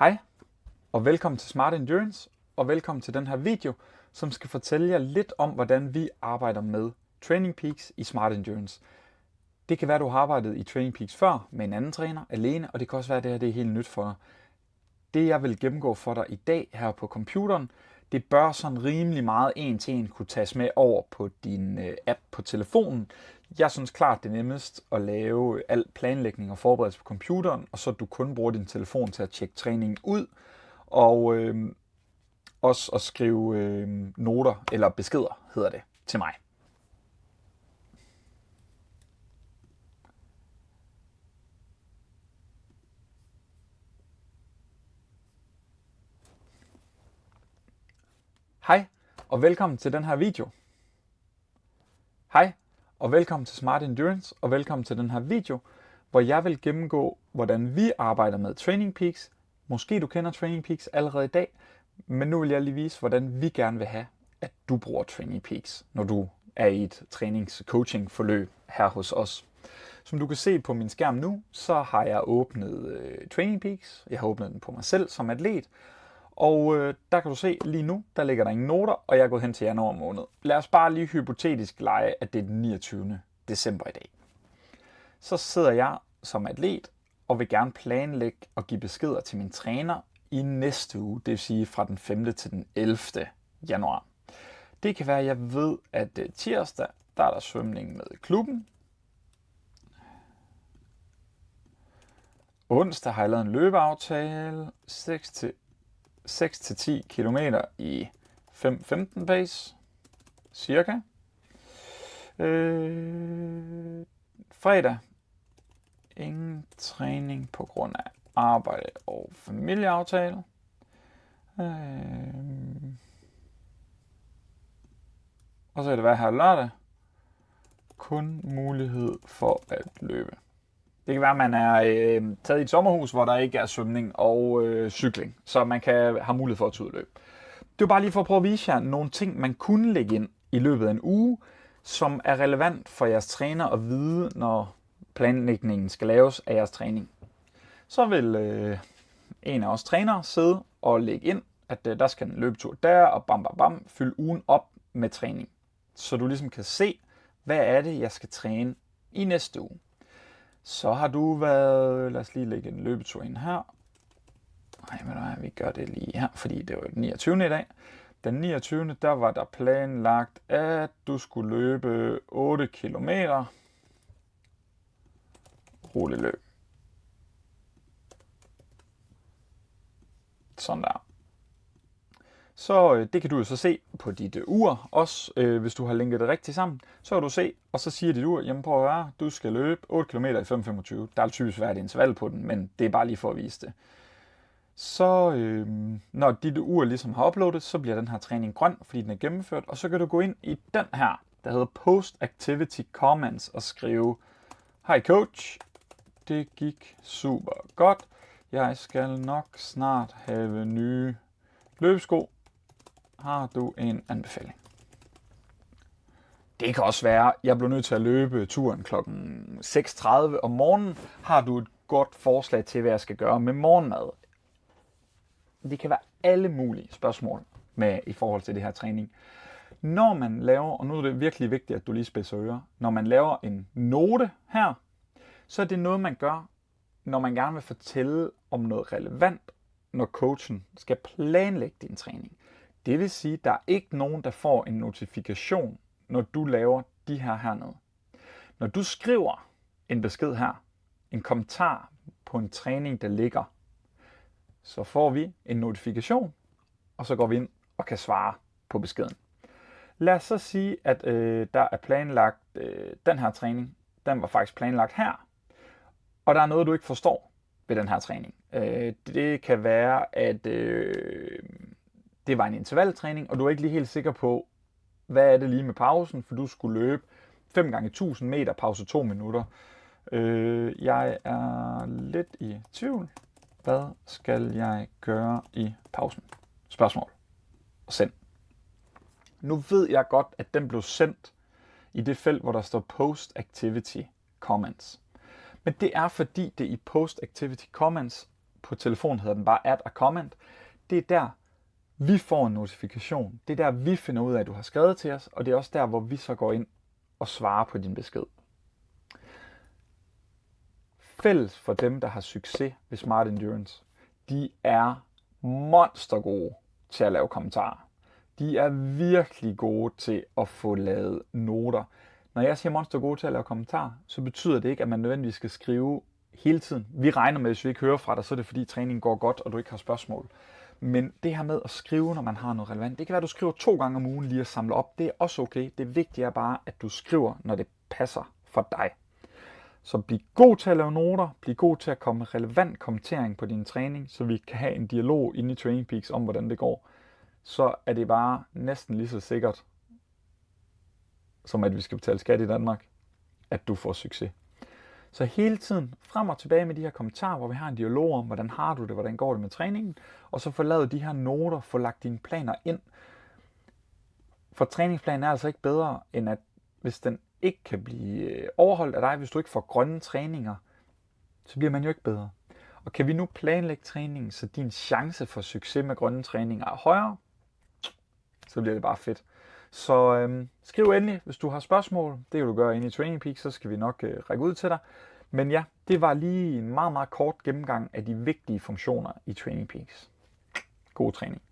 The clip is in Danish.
Hej og velkommen til Smart Endurance og velkommen til den her video, som skal fortælle jer lidt om, hvordan vi arbejder med Training Peaks i Smart Endurance. Det kan være, at du har arbejdet i Training Peaks før med en anden træner alene, og det kan også være, at det her det er helt nyt for dig. Det jeg vil gennemgå for dig i dag her på computeren, det bør sådan rimelig meget en til en kunne tages med over på din app på telefonen. Jeg synes klart, det er nemmest at lave al planlægning og forberedelse på computeren, og så du kun bruger din telefon til at tjekke træningen ud, og også at skrive noter eller beskeder, hedder det, til mig. Hej og velkommen til den her video. Hej og velkommen til Smart Endurance og velkommen til den her video, hvor jeg vil gennemgå, hvordan vi arbejder med Training Peaks. Måske du kender Training Peaks allerede i dag, men nu vil jeg lige vise, hvordan vi gerne vil have, at du bruger Training Peaks, når du er i et trænings-coaching-forløb her hos os. Som du kan se på min skærm nu, så har jeg åbnet Training Peaks. Jeg har åbnet den på mig selv som atlet. Og der kan du se lige nu, der ligger der ingen noter, og jeg er gået hen til januar måned. Lad os bare lige hypotetisk lege, at det er den 29. december i dag. Så sidder jeg som atlet og vil gerne planlægge og give beskeder til min træner i næste uge, det vil sige fra den 5. til den 11. januar. Det kan være, at jeg ved, at tirsdag, der er der svømning med klubben. Onsdag har jeg lavet en løbeaftale, 6-10 km i 5-15 pace, cirka. Fredag, ingen træning på grund af arbejde og familieaftale. Og så er det hvad her lørdag, kun mulighed for at løbe. Det kan være, at man er taget i et sommerhus, hvor der ikke er svømning og cykling, så man kan have mulighed for at tage ud og løbe. Det er bare lige for at prøve at vise jer nogle ting, man kunne lægge ind i løbet af en uge, som er relevant for jeres træner at vide, når planlægningen skal laves af jeres træning. Så vil en af os trænere sidde og lægge ind, at der skal en løbetur der, og bam, bam, bam, fylde ugen op med træning. Så du ligesom kan se, hvad er det, jeg skal træne i næste uge. Så har du været, lad os lige lægge en løbetur ind her. Nej, vi gør det lige her, fordi det var den 29. i dag. Den 29. der var der planlagt, at du skulle løbe 8 km. Rolig løb. Sådan der. Så det kan du jo så se på dit ur, også hvis du har linket det rigtigt sammen. Så kan du se, og så siger dit ur, jamen prøv at høre, du skal løbe 8 km i 5:25. Der er typisk været et interval på den, men det er bare lige for at vise det. Så når dit ur ligesom har uploadet, så bliver den her træning grøn, fordi den er gennemført. Og så kan du gå ind i den her, der hedder Post Activity Comments og skrive, hej coach, det gik super godt. Jeg skal nok snart have nye løbesko. Har du en anbefaling? Det kan også være, at jeg bliver nødt til at løbe turen kl. 6:30 om morgenen. Har du et godt forslag til, hvad jeg skal gøre med morgenmad? Det kan være alle mulige spørgsmål med i forhold til det her træning. Når man laver, og nu er det virkelig vigtigt, at du lige spidser ører, når man laver en note her, så er det noget, man gør, når man gerne vil fortælle om noget relevant, når coachen skal planlægge din træning. Det vil sige, at der er ikke nogen, der får en notifikation, når du laver de her hernede. Når du skriver en besked her, en kommentar på en træning, der ligger, så får vi en notifikation, og så går vi ind og kan svare på beskeden. Lad os så sige, at der er planlagt den her træning, den var faktisk planlagt her, og der er noget, du ikke forstår ved den her træning. Det kan være, at det var en intervaltræning, og du er ikke lige helt sikker på, hvad er det lige med pausen, for du skulle løbe 5 gange 1000 meter, pause 2 minutter. Jeg er lidt i tvivl. Hvad skal jeg gøre i pausen? Spørgsmål. Og send. Nu ved jeg godt, at den blev sendt i det felt, hvor der står Post Activity Comments. Men det er fordi, det i Post Activity Comments, På telefonen hedder den bare add a comment. Det er der, vi får en notifikation. Det er der, vi finder ud af, at du har skrevet til os, og det er også der, hvor vi så går ind og svarer på din besked. Fælles for dem, der har succes ved Smart Endurance, de er monstergode til at lave kommentarer. De er virkelig gode til at få lavet noter. Når jeg siger monstergode til at lave kommentarer, så betyder det ikke, at man nødvendigvis skal skrive hele tiden. Vi regner med, at hvis vi ikke hører fra dig, så er det fordi træningen går godt, og du ikke har spørgsmål. Men det her med at skrive, når man har noget relevant, det kan være, at du skriver 2 gange om ugen lige at samle op. Det er også okay. Det vigtige er bare, at du skriver, når det passer for dig. Så bliv god til at lave noter, bliv god til at komme med relevant kommentering på din træning, så vi kan have en dialog inde i Training Peaks om, hvordan det går. Så er det bare næsten lige så sikkert, som at vi skal betale skat i Danmark, at du får succes. Så hele tiden frem og tilbage med de her kommentarer, hvor vi har en dialog om, hvordan har du det, hvordan går det med træningen, og så få lavet de her noter, få lagt dine planer ind. For træningsplanen er altså ikke bedre, end at hvis den ikke kan blive overholdt af dig, hvis du ikke får grønne træninger, så bliver man jo ikke bedre. Og kan vi nu planlægge træningen, så din chance for succes med grønne træninger er højere, så bliver det bare fedt. Så skriv endelig, hvis du har spørgsmål. Det kan du gøre inde i Training Peaks, så skal vi nok række ud til dig. Men ja, det var lige en meget, meget kort gennemgang af de vigtige funktioner i Training Peaks. God træning.